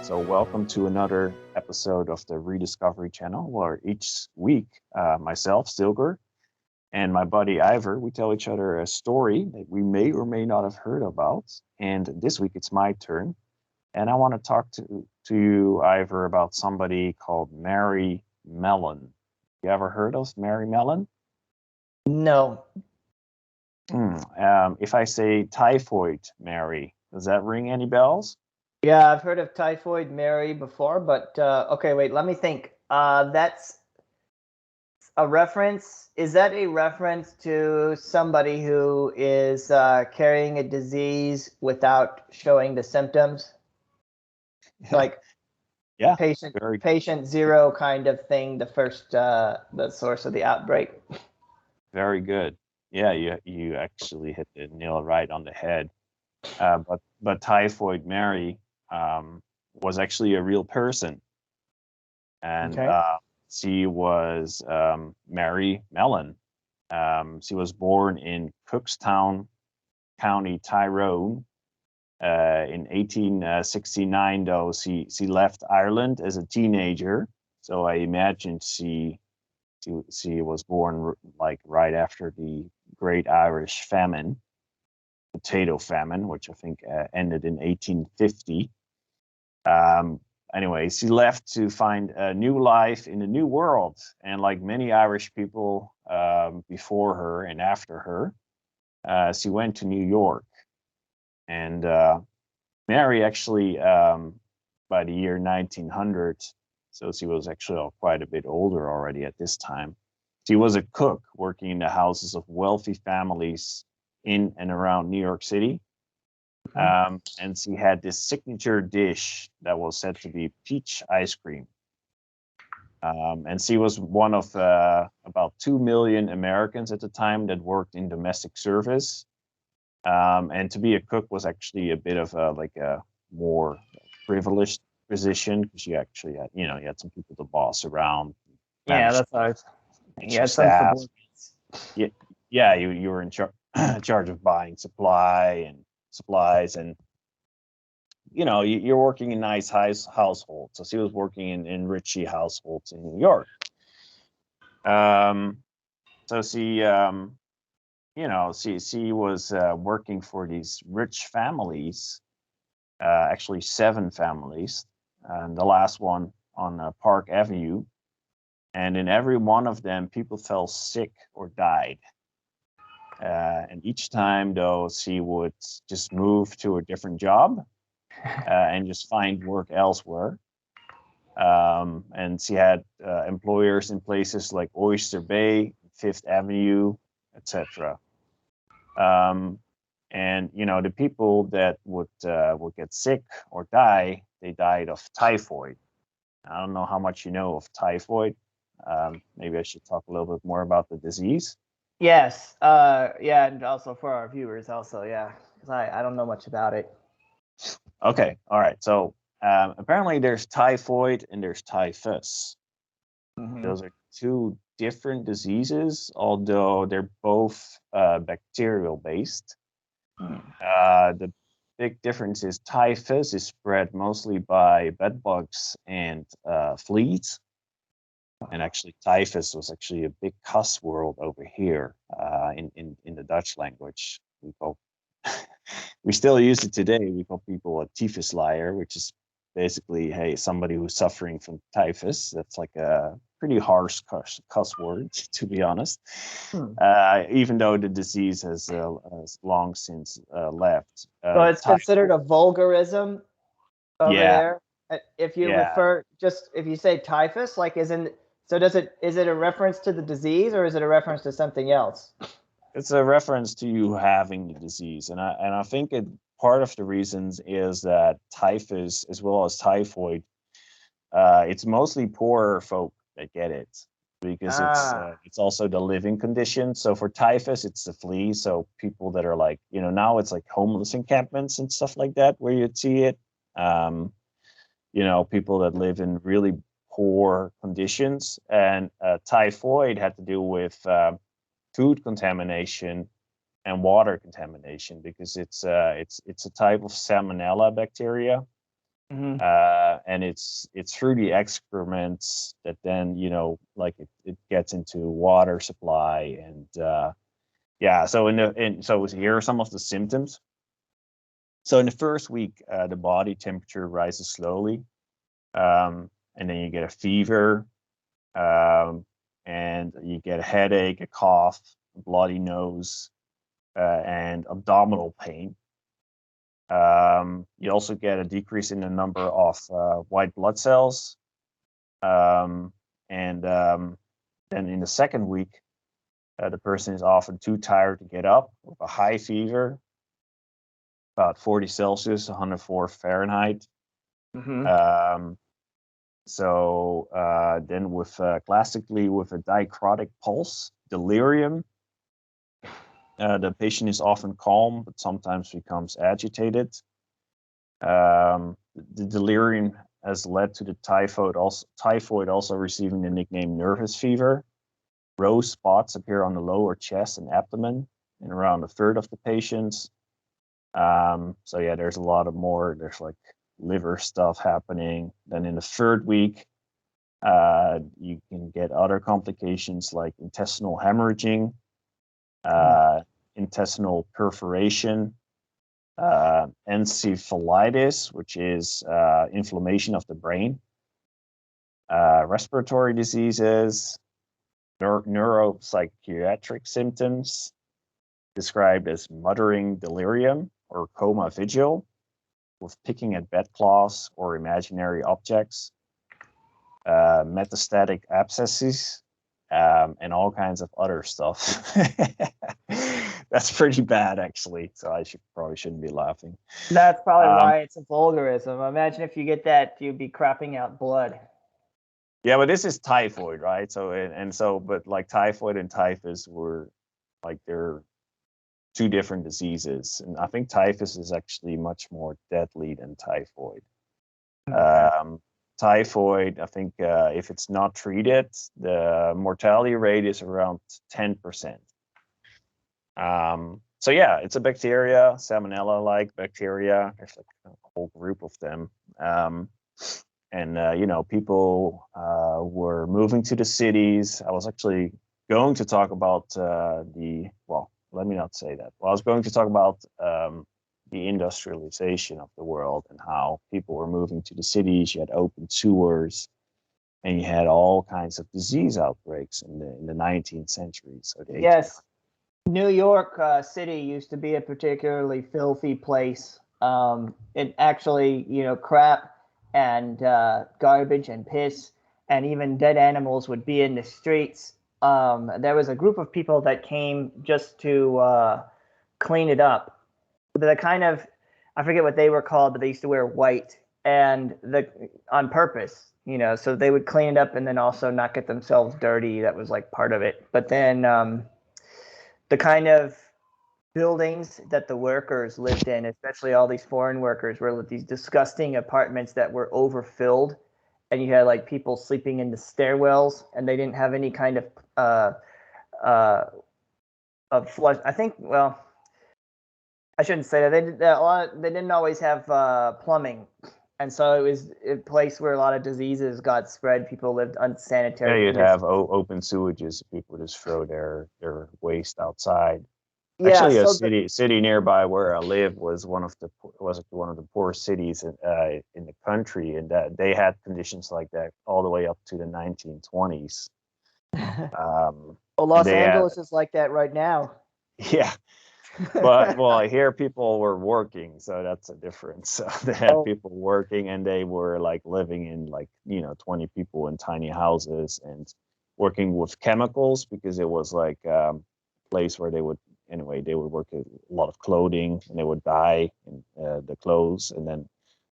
So welcome to another episode of the Rediscovery channel, where each week, myself, Stilger, and my buddy Ivor, we tell each other a story that we may or may not have heard about. And this week it's my turn. And I want to talk to you, Ivor, about somebody called Mary Mallon. You ever heard of Mary Mallon? No. If I say Typhoid Mary, does that ring any bells? Yeah, I've heard of Typhoid Mary before, but okay, wait, let me think. That's a reference. Is that a reference to somebody who is carrying a disease without showing the symptoms? Like yeah, patient zero kind of thing, the source of the outbreak. Very good. Yeah, you actually hit the nail right on the head. But Typhoid Mary was actually a real person, and Okay. she was Mary Mallon. She was born in Cookstown, County Tyrone, in 1869. Though she left Ireland as a teenager, so I imagine she was born like right after the Great Irish Famine, potato famine, which I think ended in 1850. Anyway, she left to find a new life in a new world, and like many Irish people before her and after her, she went to New York. And Mary actually, by the year 1900, so she was actually quite a bit older already at this time. She was a cook working in the houses of wealthy families in and around New York City. And she had this signature dish that was said to be peach ice cream. And she was one of about 2 million Americans at the time that worked in domestic service. And to be a cook was actually a bit of a more privileged position, because you actually had, you had some people to boss around. Yeah, that's nice. Yeah, staff. Yeah, you were in charge of buying supplies, and you're working in nice households. So she was working in richy households in New York. So she she was working for these rich families, actually 7 families, and the last one on Park Avenue. And in every one of them, people fell sick or died. And each time, though, she would just move to a different job and just find work elsewhere. And she had employers in places like Oyster Bay, Fifth Avenue, etc. And the people that would get sick or die, they died of typhoid. I don't know how much you know of typhoid. Maybe I should talk a little bit more about the disease. Yes. Yeah, and also for our viewers, also, yeah, because I don't know much about it. Okay. All right. So apparently there's typhoid and there's typhus. Mm-hmm. Those are 2 different diseases, although they're both bacterial based. The big difference is typhus is spread mostly by bed bugs and fleas. And actually, typhus was actually a big cuss word over here in the Dutch language. We still use it today. We call people a typhus liar, which is basically, hey, somebody who's suffering from typhus. That's like a pretty harsh cuss word, to be honest. Even though the disease has long since left. So it's considered a vulgarism over there. If you if you say typhus, like is it a reference to the disease, or is it a reference to something else? It's a reference to you having the disease, and I think part of the reasons is that typhus, as well as typhoid, it's mostly poorer folk that get it, because it's also the living condition. So for typhus, it's the flea. So people that are like, now it's like homeless encampments and stuff like that where you'd see it. People that live in really poor conditions, and typhoid had to do with food contamination and water contamination, because it's a type of Salmonella bacteria Mhm. And it's through the excrements that then like it gets into water supply and yeah. So here are some of the symptoms. So in the first week, the body temperature rises slowly, and then you get a fever, um, and you get a headache, a cough, a bloody nose, and abdominal pain. You also get a decrease in the number of white blood cells. And then in the second week, the person is often too tired to get up with a high fever, about 40 Celsius, 104 Fahrenheit. Mhm. Um, then with classically with a dichrotic pulse, delirium, the patient is often calm, but sometimes becomes agitated. The delirium has led to the typhoid also receiving the nickname nervous fever. Rose spots appear on the lower chest and abdomen in around a third of the patients. So yeah, there's a lot of more. There's like liver stuff happening. Then in the third week, you can get other complications like intestinal hemorrhaging, intestinal perforation, encephalitis, which is inflammation of the brain, respiratory diseases, neuropsychiatric symptoms described as muttering delirium or coma vigil with picking at bedclothes or imaginary objects, metastatic abscesses, and all kinds of other stuff. That's pretty bad, actually. So I probably shouldn't be laughing. That's probably why it's a vulgarism. Imagine if you get that, you'd be crapping out blood. Yeah, but this is typhoid, right? But like typhoid and typhus were like they're two different diseases, and I think typhus is actually much more deadly than typhoid. Okay. Typhoid, I think, if it's not treated, the mortality rate is around 10%. So yeah, it's a bacteria, Salmonella-like bacteria. There's like a whole group of them. And people were moving to the cities. I was actually going to talk about well, let me not say that. Well, I was going to talk about the industrialization of the world and how people were moving to the cities. You had open sewers, and you had all kinds of disease outbreaks in the 19th century. So the 18th. Yes, New York City used to be a particularly filthy place. It actually, crap and garbage and piss and even dead animals would be in the streets. There was a group of people that came just to clean it up. The kind of, I forget what they were called, but they used to wear white and on purpose, so they would clean it up and then also not get themselves dirty. That was like part of it. But then the kind of buildings that the workers lived in, especially all these foreign workers, were these disgusting apartments that were overfilled, and you had like people sleeping in the stairwells, and they didn't have any kind of flush. I think, well, I shouldn't say that. They didn't always have plumbing, and so it was a place where a lot of diseases got spread. People lived unsanitary Yeah, you'd conditions. have open sewages. People just throw their waste outside. Yeah, Actually, a so city nearby where I live was one of the poor cities in the country, and that they had conditions like that all the way up to the 1920s. well, And Los they had, Angeles is like that right now. yeah, but well, I hear people were working, so that's a difference. So they had Oh, people working, and they were like living in like 20 people in tiny houses and working with chemicals because it was like place where they would work a lot of clothing, and they would dye the clothes, and then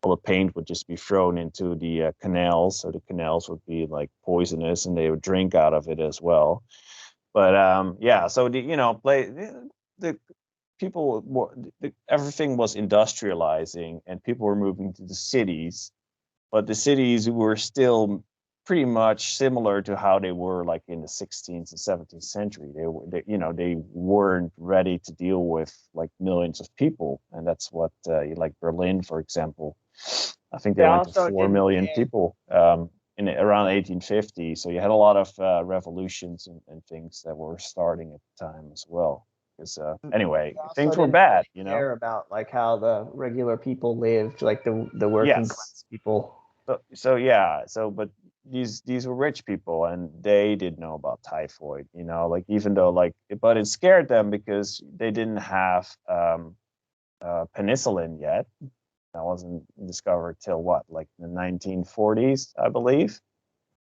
all the paint would just be thrown into the canals, so the canals would be like poisonous, and they would drink out of it as well. But yeah, so the people everything was industrializing, and people were moving to the cities, but the cities were still pretty much similar to how they were like in the 16th and 17th century. They weren't ready to deal with like millions of people, and that's what like Berlin, for example. I think they went to also 4 didn't million care. people in around 1850. So you had a lot of revolutions and things that were starting at the time as well. Because anyway, They also things were didn't bad, really care about like how the regular people lived, like the working Yes. class people. So yeah. So but these were rich people, and they didn't know about typhoid. Like even though like, but it scared them because they didn't have penicillin yet. That wasn't discovered till what, like the 1940s, I believe.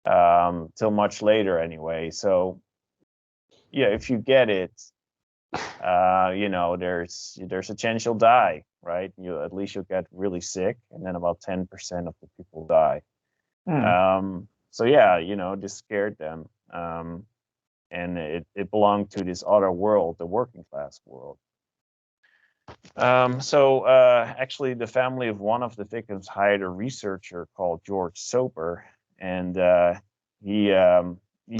Till much later anyway. So yeah, if you get it, there's a chance you'll die, right? At least you'll get really sick, and then about 10% of the people die. So yeah, this scared them. And it belonged to this other world, the working class world. So actually, the family of one of the victims hired a researcher called George Soper, and he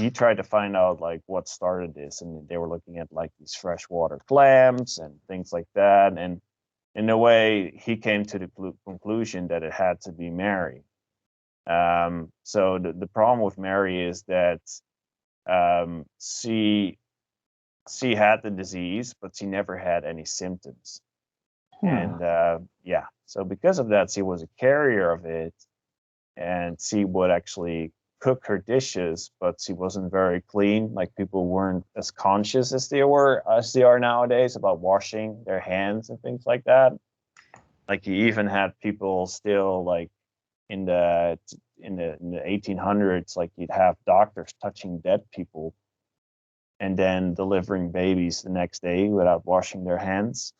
tried to find out like what started this, and they were looking at like these freshwater clams and things like that, and in a way, he came to the conclusion that it had to be Mary. So the problem with Mary is that she had the disease, but she never had any symptoms. And yeah, so because of that, she was a carrier of it, and she would actually cook her dishes, but she wasn't very clean. Like people weren't as conscious as they are nowadays about washing their hands and things like that. Like you even had people still like in the 1800s, like you'd have doctors touching dead people and then delivering babies the next day without washing their hands.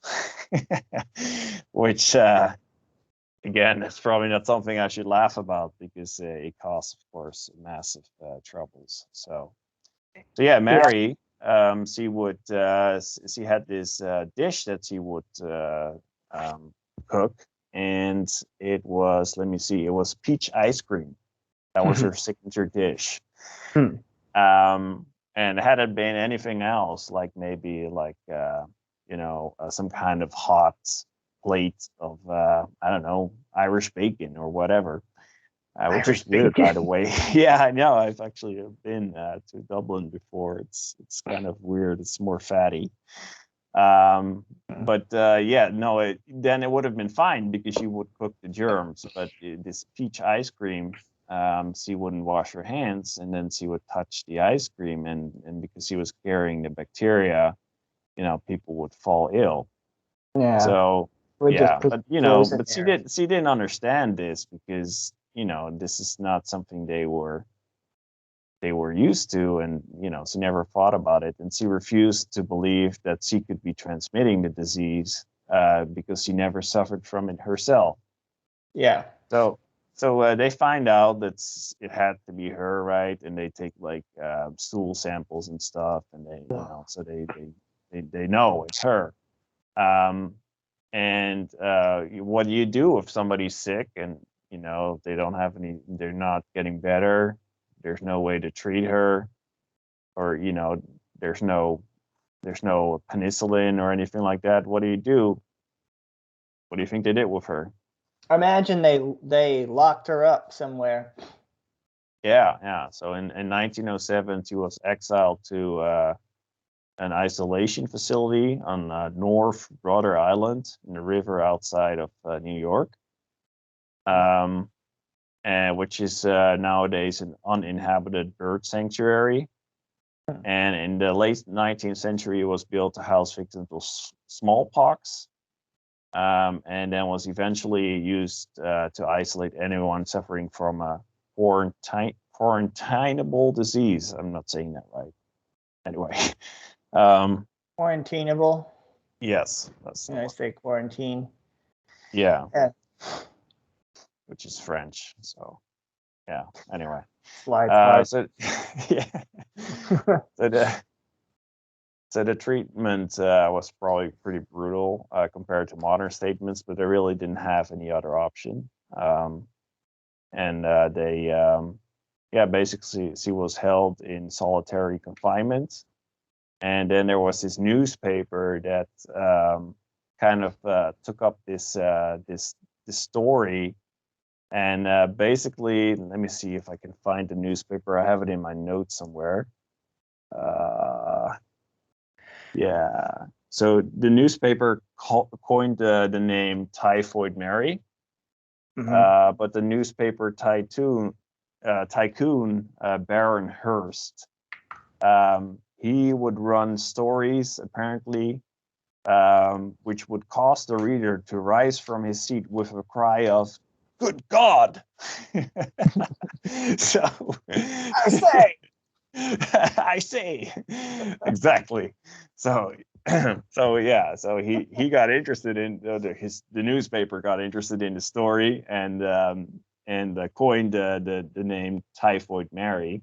Which again, it's probably not something I should laugh about because it causes, of course, massive troubles. So yeah, Mary, she had this dish that she would cook, and it was, let me see, it was peach ice cream. That was her signature dish. And had it been anything else, like maybe like some kind of hot plate of I don't know, Irish bacon or whatever, which is weird, by the way. Yeah, I know. I've actually been to Dublin before. It's kind of weird. It's more fatty. But yeah, no, then it would have been fine because she would cook the germs. But this peach ice cream, she wouldn't wash her hands, and then she would touch the ice cream, and because she was carrying the bacteria, people would fall ill. Yeah. So yeah, but but she didn't understand this because this is not something they were used to, and she never thought about it, and she refused to believe that she could be transmitting the disease because she never suffered from it herself. Yeah. So they find out that it had to be her, right? And they take like stool samples and stuff, and so they know it's her. And what do you do if somebody's sick and they don't have they're not getting better? There's no way to treat her, or there's no penicillin or anything like that. What do you do? What do you think they did with her? Imagine they locked her up somewhere. Yeah. So in 1907, she was exiled to an isolation facility on North Rudder Island in the river outside of New York, and which is nowadays an uninhabited bird sanctuary. And in the late 19th century, it was built to house victims of smallpox, and then was eventually used to isolate anyone suffering from a quarantinable disease. I'm not saying that right. Anyway. Quarantinable. Yes, that's I say quarantine. Yeah. Which is French. So yeah. Anyway. So yeah. so the treatment was probably pretty brutal compared to modern statements, but they really didn't have any other option. And they basically she was held in solitary confinement. And then there was this newspaper that kind of took up this story. And basically, let me see if I can find the newspaper. I have it in my notes somewhere. Yeah. So the newspaper coined the name Typhoid Mary. But the newspaper tycoon Baron Hearst, he would run stories apparently, which would cause the reader to rise from his seat with a cry of "Good God!" So I say. I say, exactly. So, so he got interested in the newspaper got interested in the story and coined the name Typhoid Mary.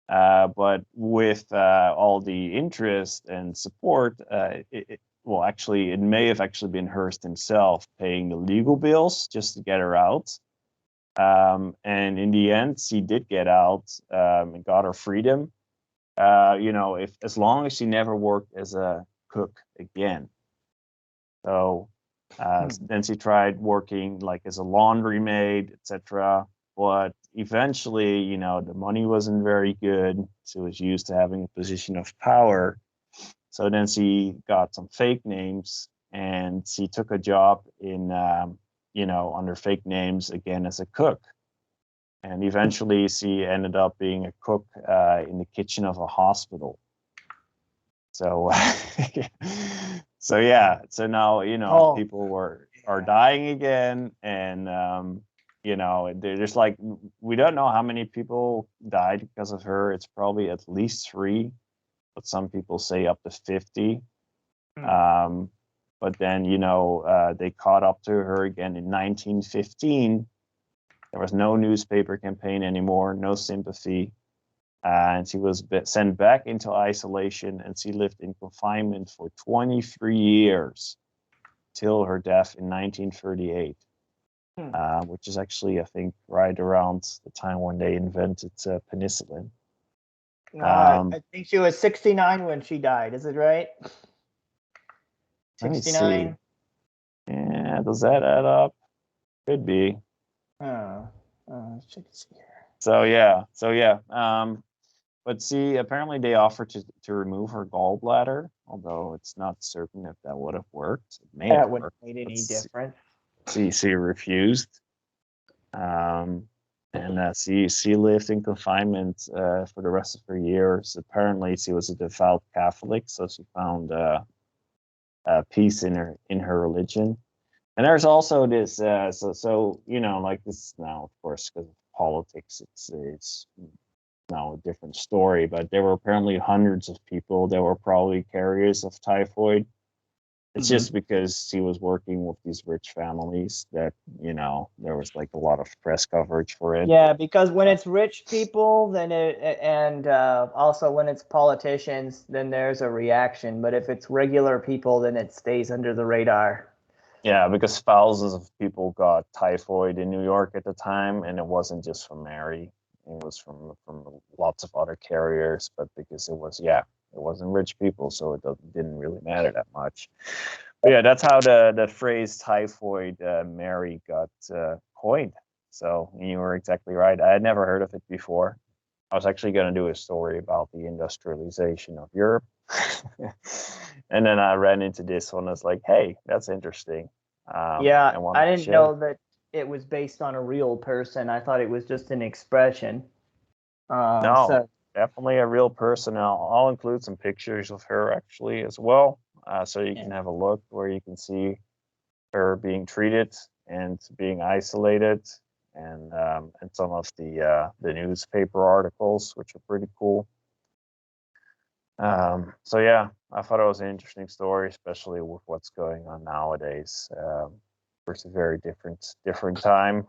But with all the interest and support, it may have actually been Hearst himself paying the legal bills just to get her out. And in the end, she did get out and got her freedom. If as long as she never worked as a cook again. So then she tried working like as a laundry maid, etc. But eventually, the money wasn't very good. She was used to having a position of power. So then she got some fake names and she took a job in, under fake names again as a cook. And eventually she ended up being a cook in the kitchen of a hospital. So, so now, people are dying again. And, they're just like, we don't know how many people died because of her. It's probably at least 3, but some people say up to 50. But then, they caught up to her again in 1915. There was no newspaper campaign anymore, no sympathy. And she was sent back into isolation, and she lived in confinement for 23 years till her death in 1938, which is actually, I think, right around the time when they invented penicillin. I think she was 69 when she died. Is it right? 69? Yeah, does that add up? Could be. Check this here. So yeah. But see, apparently they offered to remove her gallbladder, although it's not certain if that would have worked. It may have wouldn't worked. made any difference. She refused. And she lived in confinement for the rest of her years. Apparently, she was a devout Catholic, so she found peace in her religion. And there's also this, like this now, of course, because of politics, it's now a different story. But there were apparently hundreds of people that were probably carriers of typhoid. It's just because she was working with these rich families that, there was like a lot of press coverage for it. Yeah, because when it's rich people, then also when it's politicians, then there's a reaction. But if it's regular people, then it stays under the radar. Yeah, because thousands of people got typhoid in New York at the time, and it wasn't just from Mary. It was from lots of other carriers, but because it wasn't rich people, so it didn't really matter that much. But yeah, that's how the phrase Typhoid Mary got coined. So you were exactly right. I had never heard of it before. I was actually going to do a story about the industrialization of Europe. And then I ran into this one. I was like, hey, that's interesting. I didn't know that it was based on a real person. I thought it was just an expression. No, definitely a real person. I'll include some pictures of her actually as well, so you can have a look where you can see her being treated and being isolated, and some of the newspaper articles, which are pretty cool. So yeah, I thought it was an interesting story, especially with what's going on nowadays. It's a very different time.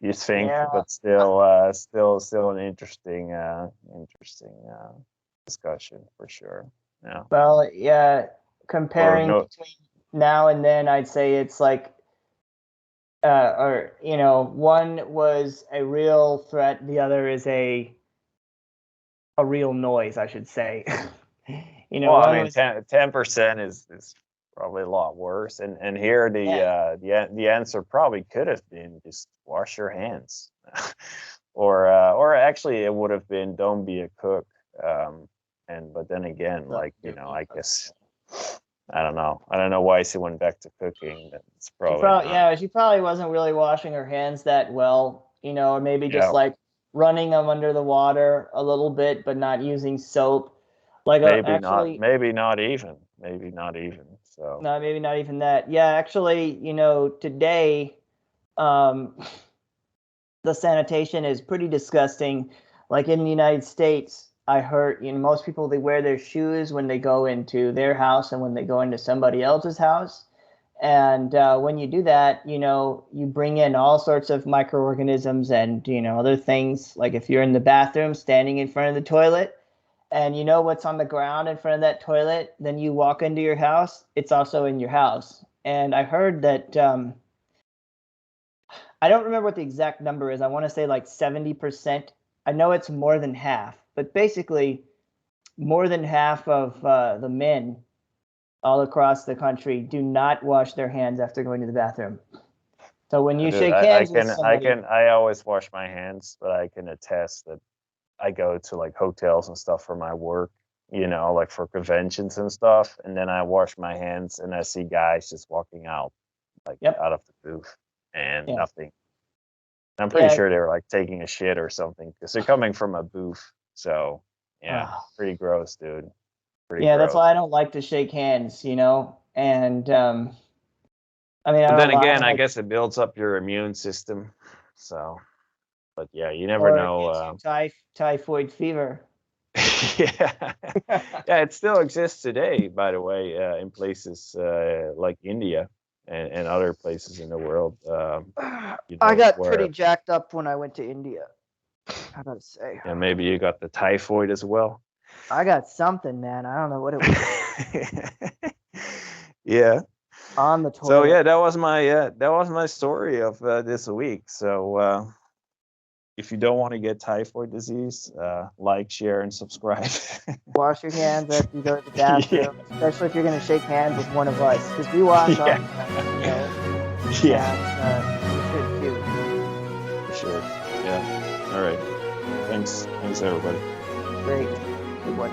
You think, but still an interesting discussion for sure. Yeah. Well, yeah, comparing between now and then, I'd say it's like or one was a real threat, the other is a real noise, I should say. Well, I One mean, was 10% is probably a lot worse. And here yeah, the answer probably could have been just wash your hands, or actually it would have been don't be a cook. But then again, like I guess I don't know. I don't know why she went back to cooking. It's probably not. she probably wasn't really washing her hands that well, or maybe just Yeah, like running them under the water a little bit, but not using soap. Like maybe not. actually, Maybe not even. Maybe not even. So no, maybe not even that. Yeah, actually, today, um, the sanitation is pretty disgusting. Like in the United States, I heard, most people, they wear their shoes when they go into their house and when they go into somebody else's house. And when you do that, you bring in all sorts of microorganisms and, other things. Like if you're in the bathroom standing in front of the toilet and you know what's on the ground in front of that toilet, then you walk into your house, it's also in your house. And I heard that I don't remember what the exact number is. I want to say like 70%. I know it's more than half, but basically more than half of the men all across the country do not wash their hands after going to the bathroom. So when you dude, shake I hands with can I somebody, can I always wash my hands, but I can attest that I go to like hotels and stuff for my work, like for conventions and stuff, and then I wash my hands and I see guys just walking out, like yep, out of the booth and yeah, nothing. I'm pretty yeah, sure they were like taking a shit or something because they're coming from a booth. So yeah, uh, pretty gross, dude. Pretty yeah. That's gross. why I don't like to shake hands, And I mean, I But don't then know why. again, I guess it builds up your immune system. So, but yeah, you never Or it know. gets you typhoid fever. Yeah, yeah, it still exists today, by the way, in places like India and other places in the world. I got pretty Where jacked up when I went to India. I gotta say, maybe you got the typhoid as well. I got something, man. I don't know what it was Yeah. on the So toilet. yeah, that was my story of this week. So if you don't want to get typhoid disease, like, share, and subscribe. Wash your hands after you go to the Yeah. bathroom, especially if you're gonna shake hands with one of us, because we wash all Yeah. the time, Yeah. and you should too. For sure. Yeah. All right. Thanks. Thanks, everybody. Great, good one.